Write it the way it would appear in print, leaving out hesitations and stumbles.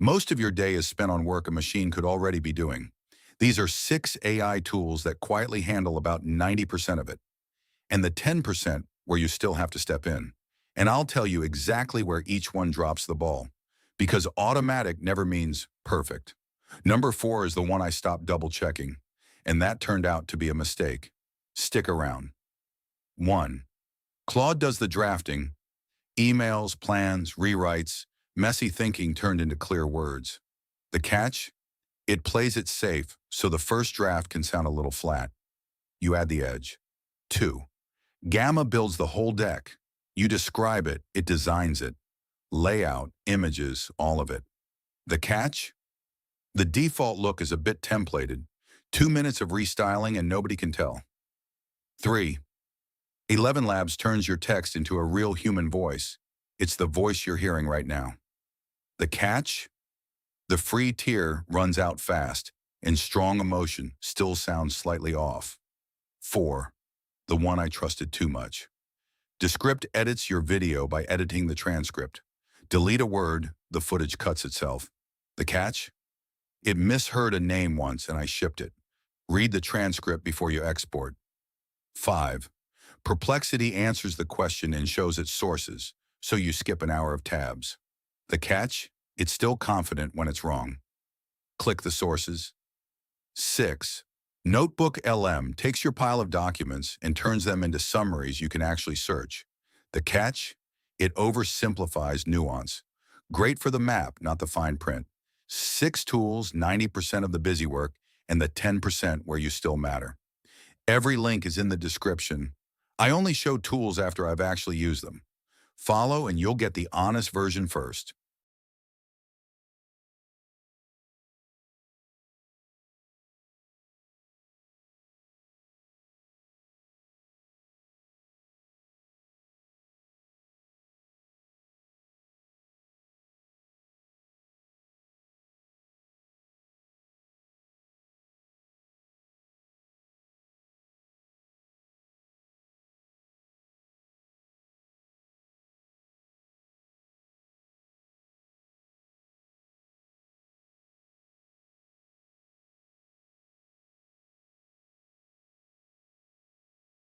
Most of your day is spent on work a machine could already be doing. These are 6 AI tools that quietly handle about 90% of it, and the 10% where you still have to step in. And I'll tell you exactly where each one drops the ball, because automatic never means perfect. Number 4 is the one I stopped double checking, and that turned out to be a mistake. Stick around. 1. Claude does the drafting, emails, plans, rewrites, messy thinking turned into clear words. The catch? It plays it safe, so the first draft can sound a little flat. You add the edge. 2. Gamma builds the whole deck. You describe it, it designs it. Layout, images, all of it. The catch? The default look is a bit templated. 2 minutes of restyling and nobody can tell. 3. ElevenLabs turns your text into a real human voice. It's the voice you're hearing right now. The catch? The free tier runs out fast, and strong emotion still sounds slightly off. 4. The one I trusted too much. Descript edits your video by editing the transcript. Delete a word, the footage cuts itself. The catch? It misheard a name once and I shipped it. Read the transcript before you export. 5. Perplexity answers the question and shows its sources, so you skip an hour of tabs. The catch? It's still confident when it's wrong. Click the sources. 6. NotebookLM takes your pile of documents and turns them into summaries you can actually search. The catch? It oversimplifies nuance. Great for the map, not the fine print. 6 tools, 90% of the busy work, and the 10% where you still matter. Every link is in the description. I only show tools after I've actually used them. Follow and you'll get the honest version first.